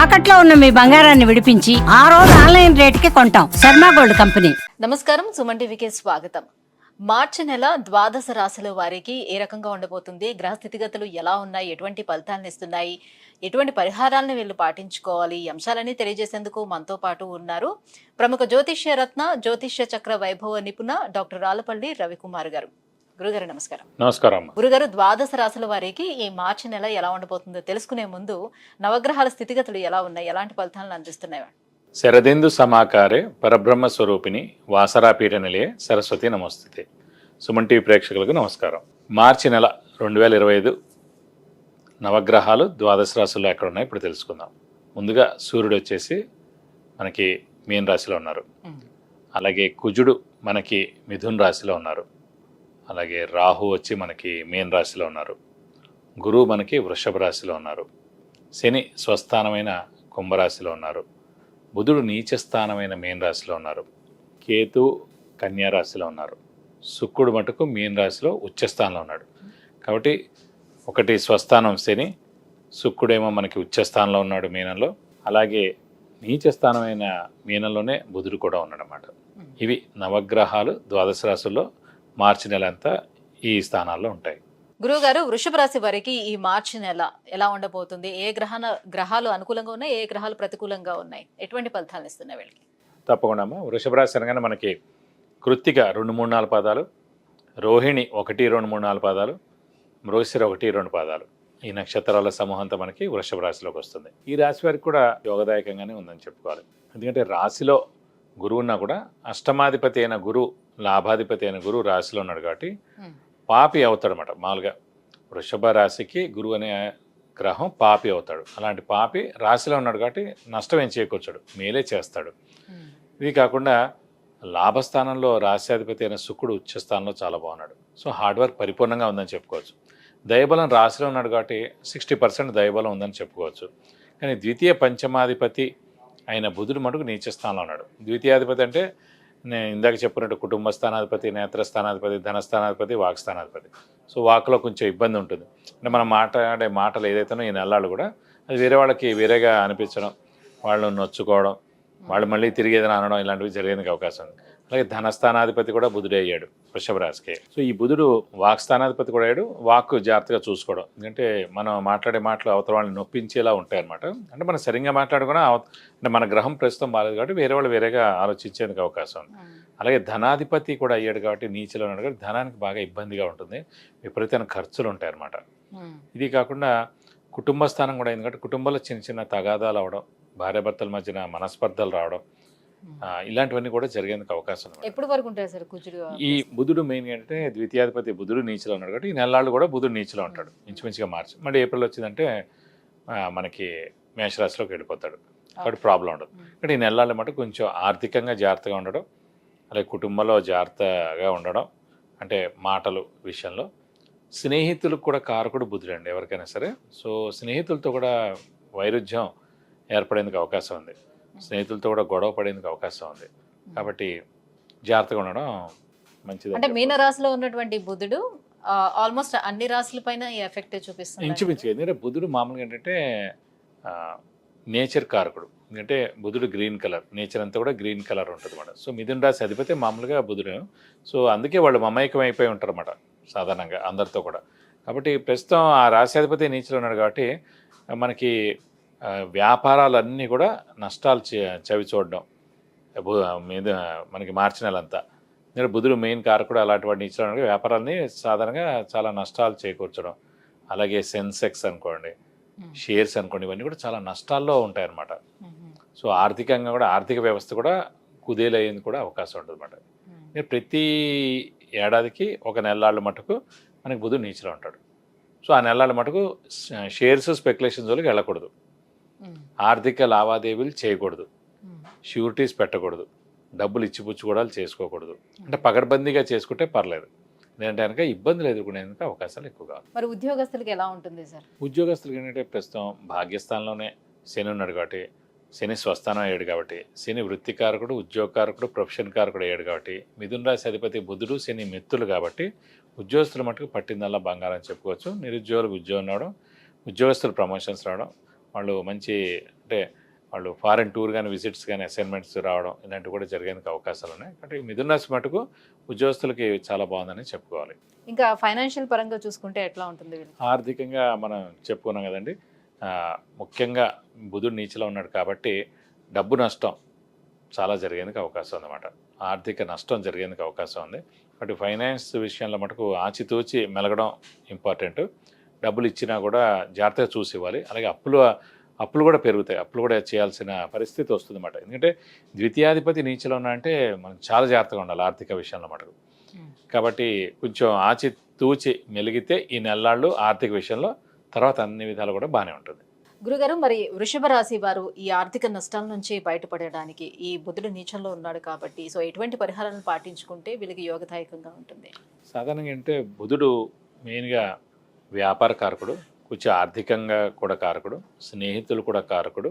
తాకట్లో ఉన్న మీ బంగారాన్ని విడిపించి ఆ రోజు ఆన్లైన్ రేటుకి కొంటాం. Sharma gold company. నమస్కారం, సుమన్ టీవీకి స్వాగతం. మార్చి నెల ద్వాదశ రాశుల వారికి ఏ రకంగా ఉండబోతుంది, గ్రహ స్థితిగతులు ఎలా ఉన్నాయి, ఎటువంటి ఫలితాలను ఇస్తున్నాయి, ఎటువంటి పరిహారాలను వీళ్ళు పాటించుకోవాలి, ఈ అంశాలన్నీ తెలియజేసేందుకు మనతో పాటు ఉన్నారు ప్రముఖ జ్యోతిష్య రత్న, జ్యోతిష్య చక్ర వైభవ నిపుణ డాక్టర్ రాళ్లపల్లి రవికుమార్ గారు. గురుగారు నమస్కారం. నమస్కారం. గురుగారు, ద్వాదశ రాశుల వారికి ఈ మార్చి నెల ఎలా ఉండబోతుందో తెలుసుకునే ముందు నవగ్రహాల స్థితిగతులు ఎలా ఉన్నాయి, ఎలాంటి ఫలితాలను అందిస్తున్నాయి? శరదిందు సమాకారే పరబ్రహ్మ స్వరూపిణి వాసరాపీఠ నిలయే సరస్వతి నమస్తే. సుమన్ టీవీ ప్రేక్షకులకు నమస్కారం. మార్చి నెల 2025 నవగ్రహాలు ద్వాదశ రాశుల్లో ఎక్కడ ఉన్నాయి ఇప్పుడు తెలుసుకుందాం. ముందుగా సూర్యుడు వచ్చేసి మనకి మీన రాశిలో ఉన్నారు. అలాగే కుజుడు మనకి మిథున్ రాశిలో ఉన్నారు. అలాగే రాహు వచ్చి మనకి మీన రాశిలో ఉన్నారు. గురువు మనకి వృషభ రాశిలో ఉన్నారు. శని స్వస్థానమైన కుంభరాశిలో ఉన్నారు. బుధుడు నీచస్థానమైన మీన రాశిలో ఉన్నారు. కేతు కన్యా రాశిలో ఉన్నారు. శుక్రుడు మటుకు మీన రాశిలో ఉచ్చస్థానంలో ఉన్నాడు. కాబట్టి ఒకటి స్వస్థానం శని, శుక్రుడేమో మనకి ఉచ్చస్థానంలో ఉన్నాడు మీనంలో. అలాగే నీచస్థానమైన మీనంలోనే బుధుడు కూడా ఉన్నాడన్నమాట. ఇవి నవగ్రహాలు ద్వాదశ రాశుల్లో మార్చి నెల అంతా ఈ స్థానాల్లో ఉంటాయి. గురువుగారు, వృషభ రాశి వారికి ఈ మార్చి నెల ఎలా ఉండబోతుంది? ఏ గ్రహాలు అనుకూలంగా ఉన్నాయి, ఏ గ్రహాలు ప్రతికూలంగా ఉన్నాయి, ఎటువంటి ఫలితాలను ఇస్తున్నాయి వీళ్ళకి? తప్పకుండా అమ్మా. వృషభ రాశి అనగానే మనకి కృత్తిక 2, 3, 4 పాదాలు, రోహిణి 1, 2, 3, 4 పాదాలు, మృగశిర 1, 2 పాదాలు, ఈ నక్షత్రాల సమూహంతో మనకి వృషభ రాశిలోకి వస్తుంది. ఈ రాశి వారికి కూడా యోగదాయకంగానే ఉందని చెప్పుకోవాలి. ఎందుకంటే రాశిలో గురువు ఉన్నా కూడా అష్టమాధిపతి అయిన గురువు, లాభాధిపతి అయిన గురువు రాశిలో ఉన్నాడు కాబట్టి పాపి అవుతాడు అన్నమాట. మామూలుగా వృషభ రాశికి గురువు అనే గ్రహం పాపి అవుతాడు. అలాంటి పాపి రాశిలో ఉన్నాడు కాబట్టి నష్టం ఏం చేకూర్చాడు, మేలే చేస్తాడు. ఇవి కాకుండా లాభస్థానంలో రాశ్యాధిపతి అయిన శుక్రుడు ఉచ్చస్థానంలో చాలా బాగున్నాడు. సో హార్డ్ వర్క్ పరిపూర్ణంగా ఉందని చెప్పుకోవచ్చు. దయబలం రాశిలో ఉన్నాడు కాబట్టి 60% దయబలం ఉందని చెప్పుకోవచ్చు. కానీ ద్వితీయ పంచమాధిపతి అయిన బుధుడు మటుకు నీచస్థానంలో ఉన్నాడు. ద్వితీయాధిపతి అంటే నేను ఇందాక చెప్పినట్టు కుటుంబ స్థానాధిపతి, నేత్రస్థానాధిపతి, ధనస్థానాధిపతి, వాక్స్థానాధిపతి. సో వాక్లో కొంచెం ఇబ్బంది ఉంటుంది. అంటే మనం మాట్లాడే మాటలు ఏదైతేనో ఈ నెలలు కూడా అది వేరే వాళ్ళకి వేరేగా అనిపించడం, వాళ్ళు నొచ్చుకోవడం, వాళ్ళు మళ్ళీ తిరిగి ఏదైనా అనడం, ఇలాంటివి జరిగేందుకు అవకాశం ఉంది. అలాగే ధనస్థానాధిపతి కూడా బుధుడే అయ్యాడు వృషభ రాశికి. సో ఈ బుధుడు వాక్స్థానాధిపతి కూడా అయ్యాడు. వాక్ జాగ్రత్తగా చూసుకోవడం, ఎందుకంటే మనం మాట్లాడే మాటలు అవతల వాళ్ళని నొప్పించేలా ఉంటాయన్నమాట. అంటే మనం సరిగ్గా మాట్లాడుకున్నా అంటే మన గ్రహం ప్రస్తుతం బాగాలేదు కాబట్టి వేరే వాళ్ళు వేరేగా ఆలోచించేందుకు అవకాశం ఉంది. అలాగే ధనాధిపతి కూడా అయ్యాడు కాబట్టి నీచలో ఉన్నాడు కాబట్టి ధనానికి బాగా ఇబ్బందిగా ఉంటుంది, విపరీతమైన ఖర్చులు ఉంటాయన్నమాట. ఇది కాకుండా కుటుంబ స్థానం కూడా అయింది కాబట్టి కుటుంబంలో చిన్న చిన్న తగాదాలు అవడం, భార్యాభర్తల మధ్యన మనస్పర్ధలు రావడం, ఇలాంటివన్నీ కూడా జరిగేందుకు అవకాశం ఉంది. ఎప్పటి వరకు ఉంటాయి సార్ కుజుడు? ఈ బుధుడు మెయిన్ అంటే ద్వితీయాధిపతి బుధుడు నీచలో ఉన్నాడు కాబట్టి ఈ నెలలు కూడా బుధుడు నీచలో ఉంటాడు. ఇంచుమించుగా మార్చి మళ్ళీ ఏప్రిల్ వచ్చిందంటే మనకి మేషరాశిలోకి వెళ్ళిపోతాడు కాబట్టి ప్రాబ్లం ఉండదు. కానీ ఈ నెలలు మటు కొంచెం ఆర్థికంగా జాగ్రత్తగా ఉండడం, అలాగే కుటుంబంలో జాగ్రత్తగా ఉండడం, అంటే మాటలు విషయంలో. స్నేహితులకు కూడా కారకుడు బుధుడు అండి ఎవరికైనా సరే. సో స్నేహితులతో కూడా వైరుధ్యం ఏర్పడేందుకు అవకాశం ఉంది, స్నేహితులతో కూడా గొడవ పడేందుకు అవకాశం ఉంది. కాబట్టి జాగ్రత్తగా ఉండడం మంచిది. అంటే మీన రాశిలో ఉన్నటువంటి బుధుడు ఆల్మోస్ట్ అన్ని రాశుల పైన ఈ ఎఫెక్ట్ చూపిస్తుంది ఇంచుమించు. ఎందుకంటే బుధుడు మామూలుగా ఏంటంటే నేచర్ కారకుడు. ఎందుకంటే బుధుడు గ్రీన్ కలర్, నేచర్ అంతా కూడా గ్రీన్ కలర్ ఉంటుంది అన్నమాట. సో మిథున రాశి అధిపతి మామూలుగా బుధుడు. సో అందుకే వాళ్ళు మమైకం అయిపోయి ఉంటారు అన్నమాట సాధారణంగా అందరితో కూడా. కాబట్టి ప్రస్తుతం ఆ రాశి అధిపతి నీచలో ఉన్నాడు కాబట్టి మనకి వ్యాపారాలన్నీ కూడా నష్టాలు చవి చూడడం మీద మనకి మార్చి నెలంతా. ఎందుకంటే బుధుడు మెయిన్ కారకుడు, అలాంటి వాడిని ఇచ్చడం వ్యాపారాలని సాధారణంగా చాలా నష్టాలు చేకూర్చడం. అలాగే సెన్సెక్స్ అనుకోండి, షేర్స్ అనుకోండి, ఇవన్నీ కూడా చాలా నష్టాల్లో ఉంటాయన్నమాట. సో ఆర్థికంగా కూడా ఆర్థిక వ్యవస్థ కూడా కుదేలయ్యేందుకు కూడా అవకాశం ఉంటుంది అన్నమాట. ప్రతి ఏడాదికి ఒక నెలలు మటుకు మనకి బుధుడు నీచలో ఉంటాడు. సో ఆ నెలల మటుకు షేర్స్ స్పెక్యులేషన్ జోలికి వెళ్ళకూడదు, ఆర్థిక లావాదేవీలు చేయకూడదు, షూరిటీస్ పెట్టకూడదు, డబ్బులు ఇచ్చిపుచ్చుకోవడాలు చేసుకోకూడదు. అంటే పగడ్బందీగా చేసుకుంటే పర్లేదు, లేదంటే కనుక ఇబ్బందులు ఎదుర్కొనేందుకు అవకాశాలు ఎక్కువగా. మరి ఉద్యోగస్తులకి ఎలా ఉంటుంది సార్? ఉద్యోగస్తులకి ఏంటంటే ప్రస్తుతం భాగ్యస్థానంలోనే శని ఉన్నాడు కాబట్టి, శని స్వస్థానం అయ్యాడు కాబట్టి, శని వృత్తికారకుడు, ఉద్యోగకారకుడు, ప్రొఫెషన్ కారకుడు అయ్యాడు కాబట్టి, మిథున రాశి అధిపతి బుధుడు శని మిత్రులు కాబట్టి ఉద్యోగస్తుల మటుకు పట్టిందల్లా బంగారం చెప్పుకోవచ్చు. నిరుద్యోగులకు ఉద్యోగం రావడం, ఉద్యోగస్తులు ప్రమోషన్స్ రావడం, వాళ్ళు మంచి అంటే వాళ్ళు ఫారెన్ టూర్ కానీ విజిట్స్ కానీ అసైన్మెంట్స్ రావడం ఇలాంటివి కూడా జరిగేందుకు అవకాశాలు ఉన్నాయి. కాబట్టి మిథున రాశి మటుకు ఉద్యోగస్తులకి చాలా బాగుందని చెప్పుకోవాలి. ఇంకా ఫైనాన్షియల్ పరంగా చూసుకుంటే ఎట్లా ఉంటుంది వీళ్ళకి? ఆర్థికంగా మనం చెప్పుకున్నాం కదండి, ముఖ్యంగా బుధుడు నీచలో ఉన్నాడు కాబట్టి డబ్బు నష్టం చాలా జరిగేందుకు అవకాశం ఉందన్నమాట. ఆర్థిక నష్టం జరిగేందుకు అవకాశం ఉంది. కాబట్టి ఫైనాన్స్ విషయంలో మటుకు ఆచితూచి మెలగడం ఇంపార్టెంట్. డబ్బులు ఇచ్చినా కూడా జాగ్రత్తగా చూసి ఇవ్వాలి. అలాగే అప్పులు కూడా పెరుగుతాయి, అప్పులు కూడా చేయాల్సిన పరిస్థితి వస్తుంది అన్నమాట. ఎందుకంటే ద్వితీయాధిపతి నీచలో ఉన్నా అంటే మనం చాలా జాగ్రత్తగా ఉండాలి ఆర్థిక విషయంలో మటుకు. కాబట్టి కొంచెం ఆచితూచి మెలిగితే ఈ నెలలాళ్ళు ఆర్థిక విషయంలో తర్వాత అన్ని విధాలు కూడా బాగానే ఉంటుంది. గురుగారు, మరి వృషభ రాశి వారు ఈ ఆర్థిక నష్టాల నుంచి బయటపడడానికి ఈ బుధుడు నీచంలో ఉన్నాడు కాబట్టి సో ఎటువంటి పరిహారాలను పాటించుకుంటే వీళ్ళకి యోగదాయకంగా ఉంటుంది? సాధారణంగా అంటే బుధుడు మెయిన్గా వ్యాపార కారకుడు, కొంచెం ఆర్థికంగా కూడా కారకుడు, స్నేహితులు కూడా కారకుడు,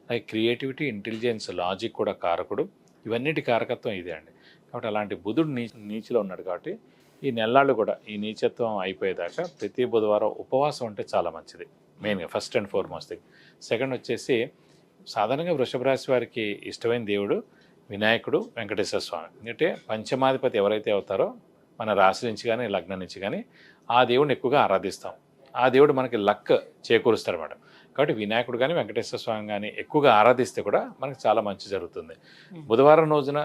అలాగే క్రియేటివిటీ, ఇంటెలిజెన్స్, లాజిక్ కూడా కారకుడు. ఇవన్నిటి కారకత్వం ఇదే అండి. కాబట్టి అలాంటి బుధుడు నీచిలో ఉన్నాడు కాబట్టి ఈ నెలలాళ్ళు కూడా ఈ నీచత్వం అయిపోయేదాకా ప్రతి బుధవారం ఉపవాసం ఉంటే చాలా మంచిది. మెయిన్గా first and foremost thing. Second వచ్చేసి సాధారణంగా వృషభ రాశి వారికి ఇష్టమైన దేవుడు వినాయకుడు, వెంకటేశ్వర స్వామి. ఎందుకంటే పంచమాధిపతి ఎవరైతే అవుతారో మన రాశి నుంచి కానీ లగ్నం నుంచి కానీ ఆ దేవుడిని ఎక్కువగా ఆరాధిస్తాం. ఆ దేవుడు మనకి లక్ చేకూరుస్తారన్నమాట. కాబట్టి వినాయకుడు కానీ వెంకటేశ్వర స్వామి కానీ ఎక్కువగా ఆరాధిస్తే కూడా మనకి చాలా మంచి జరుగుతుంది. బుధవారం రోజున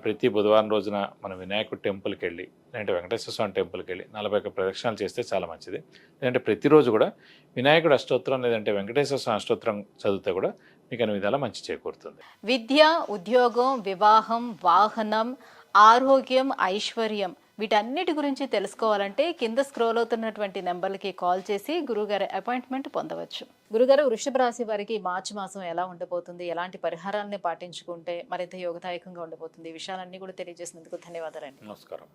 ప్రతి బుధవారం రోజున మనం వినాయకుడు టెంపుల్కి వెళ్ళి లేదంటే వెంకటేశ్వర స్వామి టెంపుల్కి వెళ్ళి 41 ప్రదక్షిణాలు చేస్తే చాలా మంచిది. లేదంటే ప్రతిరోజు కూడా వినాయకుడు అష్టోత్తరం లేదంటే వెంకటేశ్వర స్వామి అష్టోత్తరం చదివితే కూడా మీకు అన్ని విధాలా మంచి చేకూరుతుంది. విద్య, ఉద్యోగం, వివాహం, వాహనం, ఆరోగ్యం, ఐశ్వర్యం వీటన్నిటి గురించి తెలుసుకోవాలంటే కింద స్క్రోల్ అవుతున్నటువంటి నెంబర్లకి కాల్ చేసి గురుగారి అపాయింట్మెంట్ పొందవచ్చు. గురుగారు, వృషభ రాశి వారికి మార్చి మాసం ఎలా ఉండబోతుంది, ఎలాంటి పరిహారాలని పాటించుకుంటే మరింత యోగదాయకంగా ఉండబోతుంది, ఈ విషయాలన్నీ కూడా తెలియజేసినందుకు ధన్యవాదాలండి. నమస్కారం.